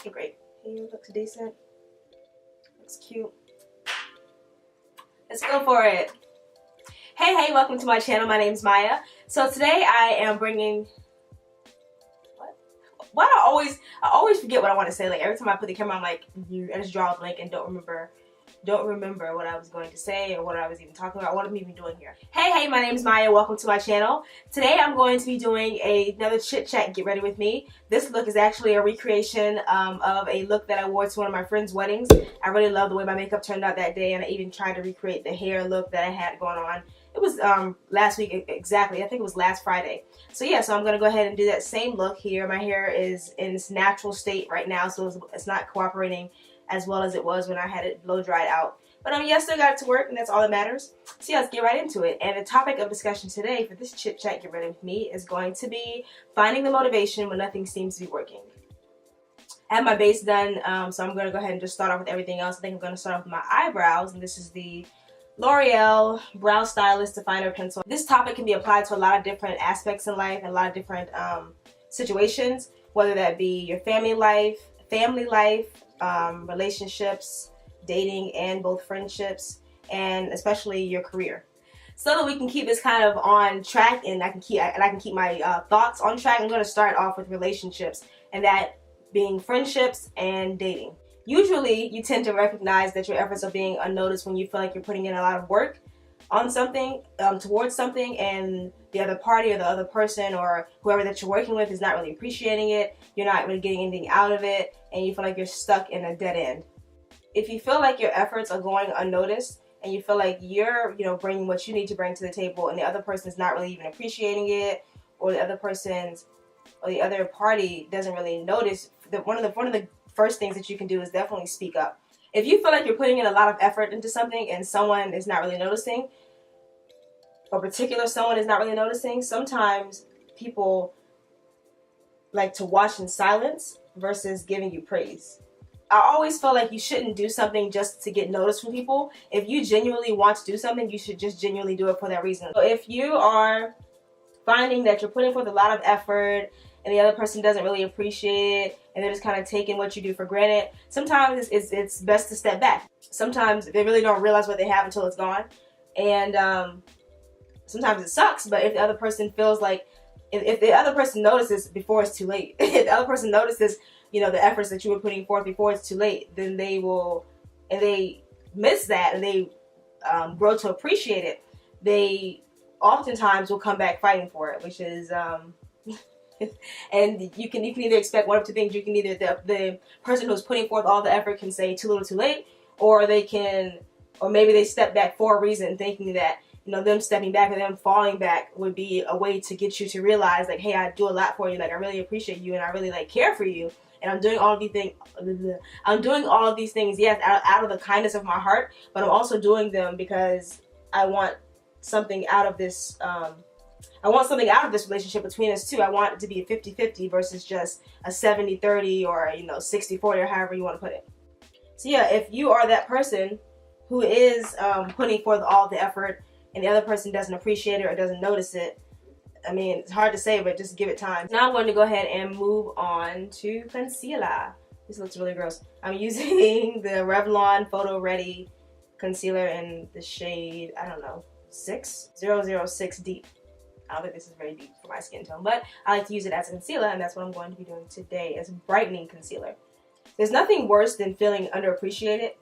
Okay, great. Hair looks decent. Looks cute. Let's go for it. Hey, welcome to my channel. My name's Maya. So today I am bringing... Why do I always forget what I want to say. Like every time I put the camera, I'm like, I just draw a blank and don't remember what I was going to say or what I was even talking about. What I'm even doing here. Hey, my name is Maya. Welcome to my channel. Today I'm going to be doing another chit chat. Get ready with me. This look is actually a recreation of a look that I wore to one of my friend's weddings. I really love the way my makeup turned out that day, and I even tried to recreate the hair look that I had going on. It was last week exactly. I think it was last Friday. So yeah, so I'm going to go ahead and do that same look here. My hair is in its natural state right now, so it's not cooperating as well as it was when I had it blow dried out. But yeah, I still got it to work, and that's all that matters. So yeah, let's get right into it. And the topic of discussion today for this chit chat, get ready with me, is going to be finding the motivation when nothing seems to be working. I have my base done, so I'm going to go ahead and just start off with everything else. I think I'm going to start off with my eyebrows, and this is the L'Oreal Brow Stylist Definer Pencil. This topic can be applied to a lot of different aspects in life and a lot of different situations, whether that be your family life, relationships, dating, and both friendships, and especially your career. So that we can keep this kind of on track, and I can keep my thoughts on track, I'm going to start off with relationships, and that being friendships and dating. Usually, you tend to recognize that your efforts are being unnoticed when you feel like you're putting in a lot of work on something, towards something, and the other party or the other person or whoever that you're working with is not really appreciating it. You're not really getting anything out of it, and you feel like you're stuck in a dead end. If you feel like your efforts are going unnoticed, and you feel like you're, bringing what you need to bring to the table, and the other person's not really even appreciating it, or the other party doesn't really notice, one of the first things that you can do is definitely speak up. If you feel like you're putting in a lot of effort into something and someone is not really noticing, or particular someone is not really noticing, sometimes people like to watch in silence versus giving you praise. I always feel like you shouldn't do something just to get noticed from people. If you genuinely want to do something, you should just genuinely do it for that reason. So if you are finding that you're putting forth a lot of effort and the other person doesn't really appreciate it, and they're just kind of taking what you do for granted, sometimes it's best to step back. Sometimes they really don't realize what they have until it's gone, and sometimes it sucks. But if the other person feels like, if the other person notices before it's too late, if the other person notices, the efforts that you were putting forth before it's too late, then they will, and they miss that, and they grow to appreciate it. They oftentimes will come back fighting for it, which is and you can either expect one of two things. You can either the person who's putting forth all the effort can say too little too late, or maybe they step back for a reason, thinking that them stepping back or them falling back would be a way to get you to realize, like, hey, I do a lot for you, like I really appreciate you, and I really care for you, and I'm doing all of these things. Yes, out of the kindness of my heart, but I'm also doing them because I want something out of this. I want something out of this relationship between us two. I want it to be a 50-50 versus just a 70-30 or 60-40 or however you want to put it. So yeah, if you are that person who is putting forth all the effort and the other person doesn't appreciate it or doesn't notice it, I mean, it's hard to say, but just give it time. Now I'm going to go ahead and move on to concealer. This looks really gross. I'm using the Revlon Photo Ready concealer in the shade, I don't know, 006 Deep. I don't think this is very deep for my skin tone, but I like to use it as a concealer, and that's what I'm going to be doing today, as a brightening concealer. There's nothing worse than feeling underappreciated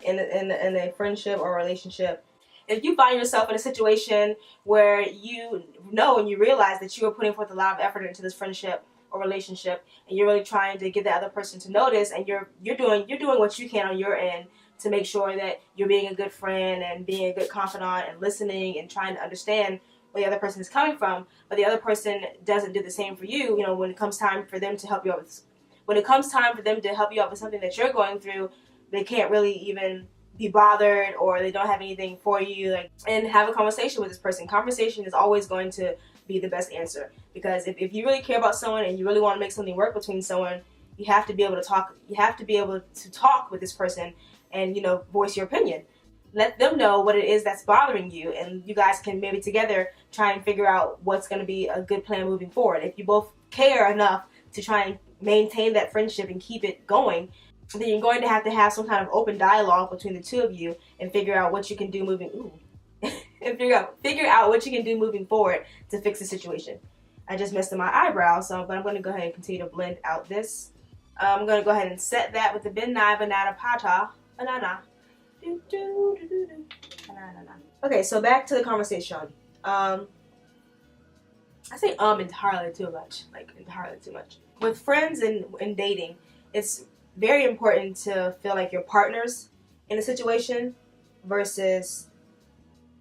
in a friendship or relationship. If you find yourself in a situation where you know and you realize that you are putting forth a lot of effort into this friendship or relationship, and you're really trying to get the other person to notice, and you're doing what you can on your end to make sure that you're being a good friend and being a good confidant and listening and trying to understand where the other person is coming from, but the other person doesn't do the same for you. When it comes time for them to help you out with, something that you're going through, they can't really even be bothered, or they don't have anything for you. And have a conversation with this person. Conversation is always going to be the best answer, because if you really care about someone and you really want to make something work between someone, you have to be able to talk. You have to be able to talk with this person and voice your opinion. Let them know what it is that's bothering you, and you guys can maybe together try and figure out what's going to be a good plan moving forward. If you both care enough to try and maintain that friendship and keep it going, then you're going to have some kind of open dialogue between the two of you and figure out what you can do and figure out what you can do moving forward to fix the situation. I just messed up my eyebrow, but I'm going to go ahead and continue to blend out this. I'm going to go ahead and set that with the banana pata banana. Okay, so back to the conversation. I say entirely too much, like entirely too much. With friends and dating, it's very important to feel like you're partners in a situation versus,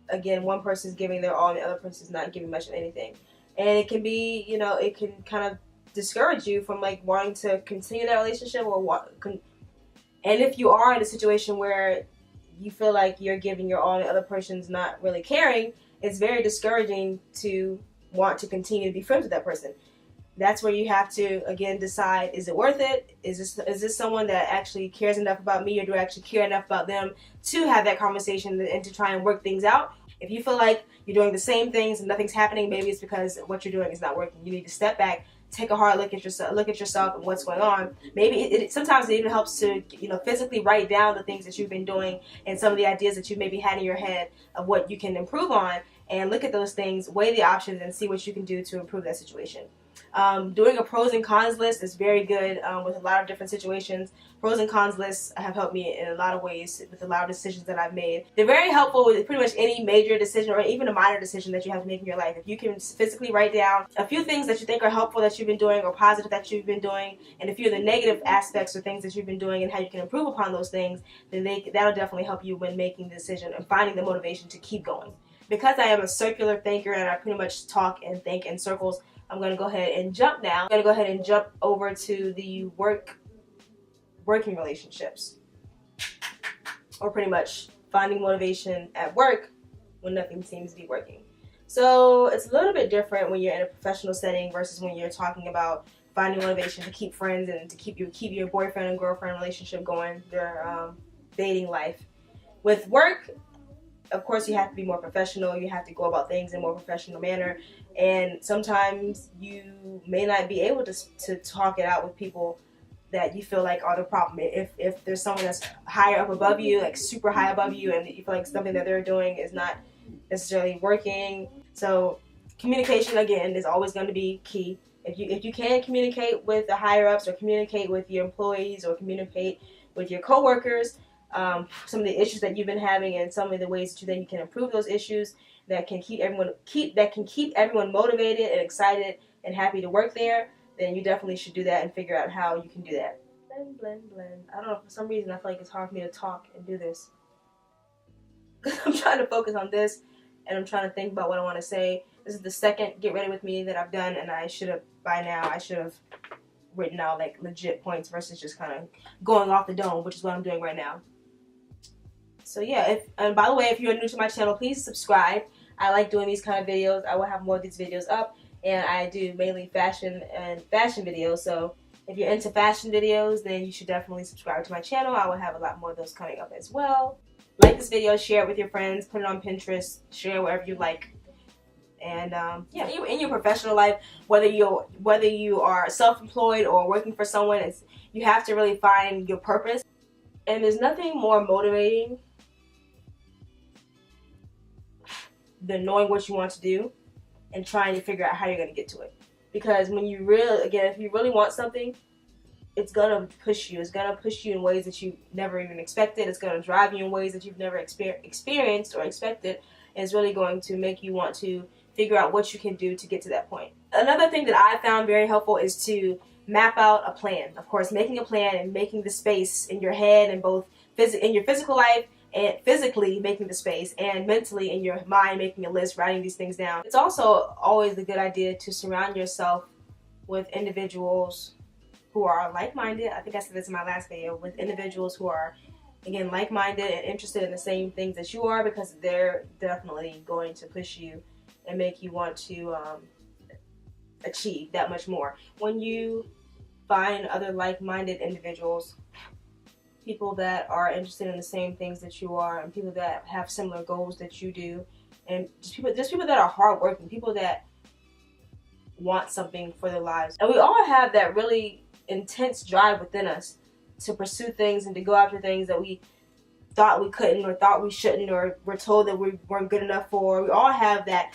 again, one person's giving their all and the other person's not giving much of anything. And it can be, it can kind of discourage you from like wanting to continue that relationship and if you are in a situation where you feel like you're giving your all and the other person's not really caring, it's very discouraging to want to continue to be friends with that person. That's where you have to, again, decide, is it worth it? Is this someone that actually cares enough about me, or do I actually care enough about them to have that conversation and to try and work things out? If you feel like you're doing the same things and nothing's happening, maybe it's because what you're doing is not working. You need to step back, take a hard look at yourself and what's going on. Maybe sometimes it even helps to physically write down the things that you've been doing and some of the ideas that you maybe had in your head of what you can improve on, and look at those things, weigh the options, and see what you can do to improve that situation. Doing a pros and cons list is very good with a lot of different situations. Pros and cons lists have helped me in a lot of ways with a lot of decisions that I've made. They're very helpful with pretty much any major decision or even a minor decision that you have to make in your life. If you can physically write down a few things that you think are helpful that you've been doing or positive that you've been doing, and a few of the negative aspects or things that you've been doing and how you can improve upon those things, then that'll definitely help you when making the decision and finding the motivation to keep going. Because I am a circular thinker and I pretty much talk and think in circles, I'm going to go ahead and jump now. I'm going to go ahead and jump over to the working relationships. Or pretty much finding motivation at work when nothing seems to be working. So it's a little bit different when you're in a professional setting versus when you're talking about finding motivation to keep friends and to keep your boyfriend and girlfriend relationship going, their dating life. With work, of course, you have to be more professional. You have to go about things in a more professional manner. And sometimes you may not be able to talk it out with people that you feel like are the problem. If there's someone that's higher up above you, like super high above you, and you feel like something that they're doing is not necessarily working. So communication, again, is always going to be key. If you can communicate with the higher ups, or communicate with your employees, or communicate with your coworkers, some of the issues that you've been having and some of the ways that you can improve those issues that can keep everyone motivated and excited and happy to work there, then you definitely should do that and figure out how you can do that. Blend, blend, blend. I don't know, for some reason I feel like it's hard for me to talk and do this. I'm trying to focus on this and I'm trying to think about what I want to say. This is the second Get Ready With Me that I've done, and I should have written out like legit points versus just kind of going off the dome, which is what I'm doing right now. So yeah, and by the way, if you're new to my channel, please subscribe. I like doing these kind of videos. I will have more of these videos up, and I do mainly fashion videos. So if you're into fashion videos, then you should definitely subscribe to my channel. I will have a lot more of those coming up as well. Like this video, share it with your friends, put it on Pinterest, share wherever you like. And yeah, in your professional life, whether you are self-employed or working for someone, you have to really find your purpose. And there's nothing more motivating than knowing what you want to do and trying to figure out how you're going to get to it. Because when you if you really want something, it's going to push you. It's going to push you in ways that you never even expected. It's going to drive you in ways that you've never experienced or expected. And it's really going to make you want to figure out what you can do to get to that point. Another thing that I found very helpful is to map out a plan. Of course, making a plan and making the space in your head and both in your physical life, and physically making the space, and mentally in your mind making a list, writing these things down. It's also always a good idea to surround yourself with individuals who are like-minded. I think I said this in my last video, with individuals who are, again, like-minded and interested in the same things that you are, because they're definitely going to push you and make you want to achieve that much more. When you find other like-minded individuals, people that are interested in the same things that you are, and people that have similar goals that you do, and just people that are hardworking, people that want something for their lives. And we all have that really intense drive within us to pursue things and to go after things that we thought we couldn't or thought we shouldn't or were told that we weren't good enough for. We all have that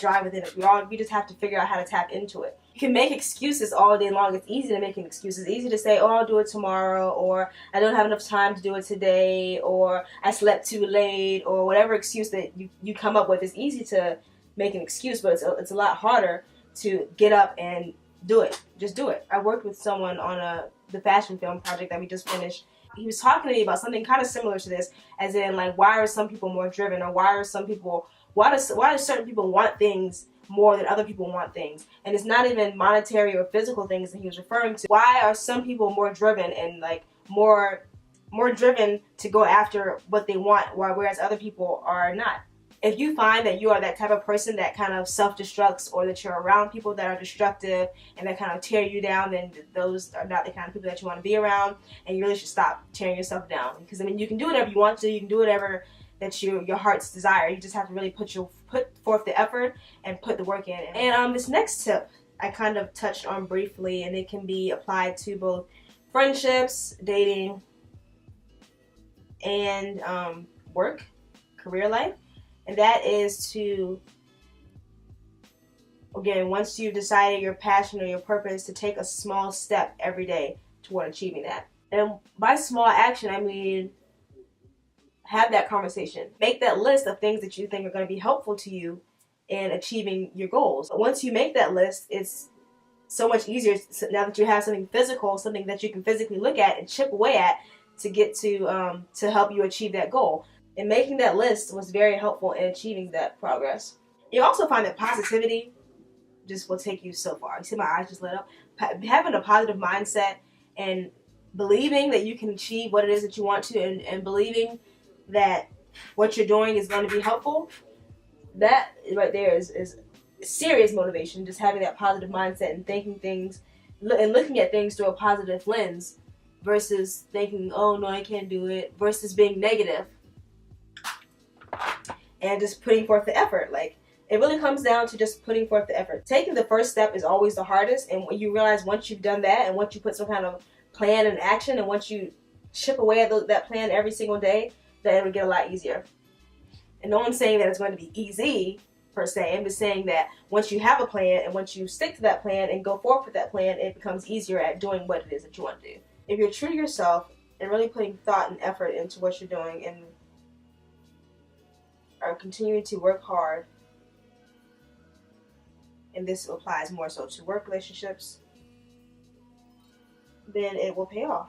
drive within us. We just have to figure out how to tap into it. You can make excuses all day long. It's easy to make an excuse. It's easy to say, oh, I'll do it tomorrow, or I don't have enough time to do it today, or I slept too late, or whatever excuse that you come up with. It's easy to make an excuse, but it's a lot harder to get up and do it. Just do it. I worked with someone on the fashion film project that we just finished. He was talking to me about something kind of similar to this, as in, like, why are some people more driven, or why do certain people want things more than other people want things? And it's not even monetary or physical things that he was referring to. Why are some people more driven and like more driven to go after what they want, whereas other people are not? If you find that you are that type of person that kind of self-destructs, or that you're around people that are destructive and that kind of tear you down, then those are not the kind of people that you want to be around, and you really should stop tearing yourself down. Because, I mean, you can do whatever you want to, you can do whatever that your heart's desire. You just have to really put forth the effort and put the work in. And this next tip I kind of touched on briefly, and it can be applied to both friendships, dating, and work, career life. And that is to, again, once you've decided your passion or your purpose, to take a small step every day toward achieving that. And by small action, I mean, have that conversation. Make that list of things that you think are going to be helpful to you in achieving your goals. Once you make that list, it's so much easier now that you have something physical, something that you can physically look at and chip away at to get to help you achieve that goal. And making that list was very helpful in achieving that progress. You also find that positivity just will take you so far. You see my eyes just lit up? Having a positive mindset and believing that you can achieve what it is that you want to, and believing that what you're doing is going to be helpful, that right there is serious motivation. Just having that positive mindset and thinking things and looking at things through a positive lens versus thinking, oh no, I can't do it, versus being negative and just putting forth the effort. Like, it really comes down to just putting forth the effort. Taking the first step is always the hardest, and when you realize once you've done that, and once you put some kind of plan in action, and once you chip away at that plan every single day, then it'll get a lot easier. And no one's saying that it's going to be easy per se. I'm just saying that once you have a plan, and once you stick to that plan and go forth with that plan, it becomes easier at doing what it is that you want to do. If you're true to yourself and really putting thought and effort into what you're doing, and are continuing to work hard, and this applies more so to work relationships, then it will pay off.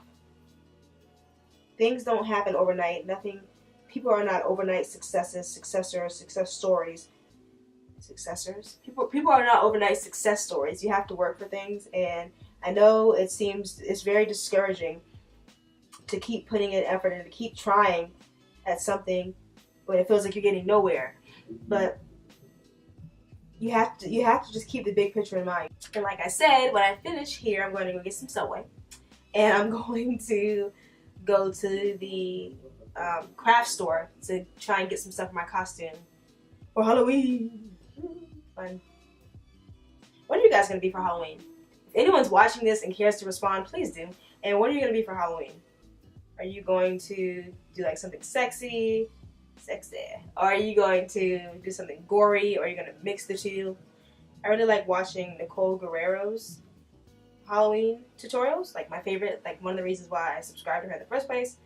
Things don't happen overnight. People are not overnight success stories. People are not overnight success stories. You have to work for things, and I know it's very discouraging to keep putting in effort and to keep trying at something when it feels like you're getting nowhere. But you have to just keep the big picture in mind. And like I said, when I finish here, I'm going to go get some Subway, and I'm going to go to the craft store to try and get some stuff for my costume for Halloween. Fun. What are you guys going to be for Halloween? If anyone's watching this and cares to respond, please do. And what are you going to be for Halloween? Are you going to do like something sexy? Or are you going to do something gory? Or are you going to mix the two? I really like watching Nicole Guerrero's Halloween tutorials. Like, my favorite, like one of the reasons why I subscribed to her in the first place.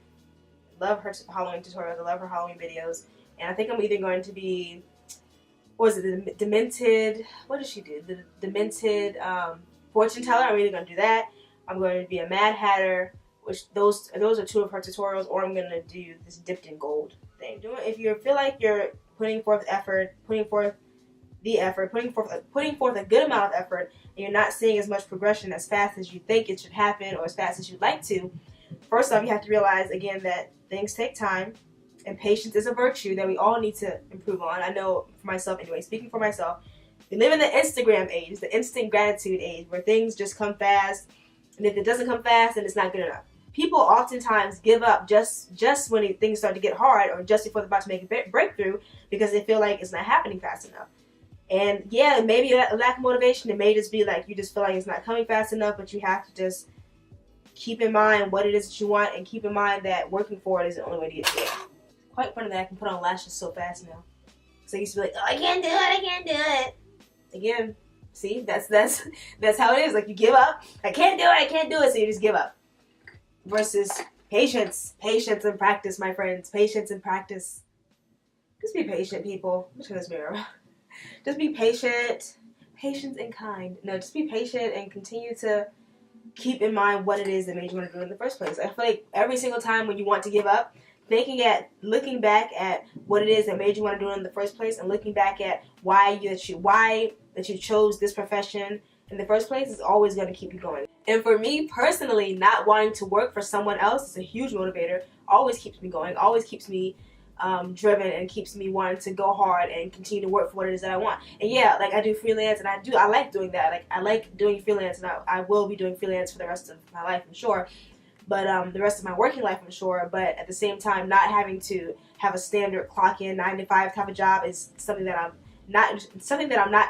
Love her Halloween tutorials. I love her Halloween videos. And I think I'm either going to be, what was it, the Demented, what did she do? The Demented Fortune Teller. I'm either going to do that. I'm going to be a Mad Hatter, which those are two of her tutorials, or I'm going to do this Dipped in Gold thing. If you feel like you're putting forth effort, putting forth a good amount of effort, and you're not seeing as much progression as fast as you think it should happen, or as fast as you'd like to, first off, you have to realize, again, that things take time, and patience is a virtue that we all need to improve on. I know for myself anyway, speaking for myself, we live in the Instagram age, the instant gratitude age, where things just come fast, and if it doesn't come fast, then it's not good enough. People oftentimes give up just when things start to get hard, or just before they're about to make a breakthrough, because they feel like it's not happening fast enough. And yeah, maybe a lack of motivation. It may just be like you just feel like it's not coming fast enough, but you have to just keep in mind what it is that you want, and keep in mind that working for it is the only way to get to it. Quite funny that I can put on lashes so fast now. So I used to be like, oh, I can't do it, I can't do it. Again, see, that's how it is. Like, you give up. I can't do it, I can't do it, so you just give up. Versus patience. Patience and practice, my friends. Patience and practice. Just be patient, people. I'm just gonna mirror. Just be patient. Patience and kind. No, just be patient and continue to keep in mind what it is that made you want to do it in the first place. I feel like every single time when you want to give up, looking back at what it is that made you want to do it in the first place, and looking back at why you chose this profession in the first place is always going to keep you going. And for me personally, not wanting to work for someone else is a huge motivator. Always keeps me going. Always keeps me driven, and keeps me wanting to go hard and continue to work for what it is that I want. And yeah, like I do freelance, and I like doing that. Like I like doing freelance, and I will be doing freelance for the rest of my life, I'm sure. But the rest of my working life, I'm sure. But at the same time, not having to have a standard clock in 9 to 5 type of job is something that I'm not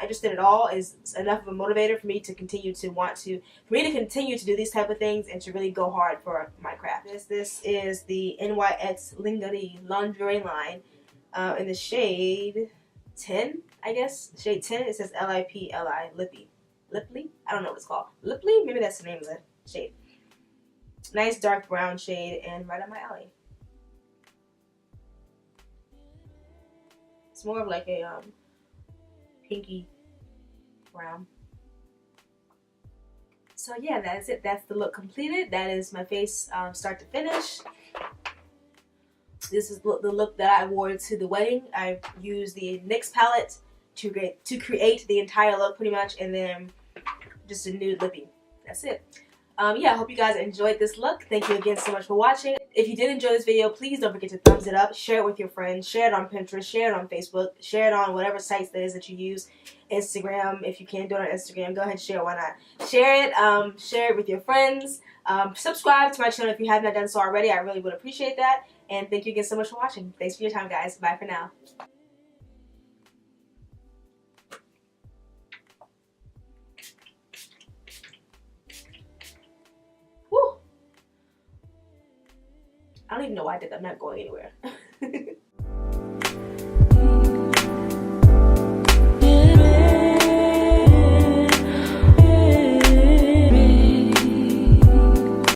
interested at all. Is enough of a motivator for me to continue to do these type of things and to really go hard for my craft. This is the NYX lingerie line in the shade 10, I guess. Shade 10. It says Lipli, Lippy. Lipply? I don't know what it's called. Lipply? Maybe that's the name of the shade. Nice dark brown shade, and right up my alley. It's more of like a pinky brown. So yeah, that's it. That's the look completed. That is my face start to finish. This is the look that I wore to the wedding. I used the NYX palette to create the entire look pretty much, and then just a nude lippy. That's it. Yeah, I hope you guys enjoyed this look. Thank you again so much for watching. If you did enjoy this video, please don't forget to thumbs it up, share it with your friends, share it on Pinterest, share it on Facebook, share it on whatever sites that is that you use. Instagram, if you can't do it on Instagram, go ahead and share it, why not? Share it with your friends. Subscribe to my channel if you have not done so already. I really would appreciate that. And thank you again so much for watching. Thanks for your time, guys. Bye for now. I don't even know why I did that. I'm not going anywhere.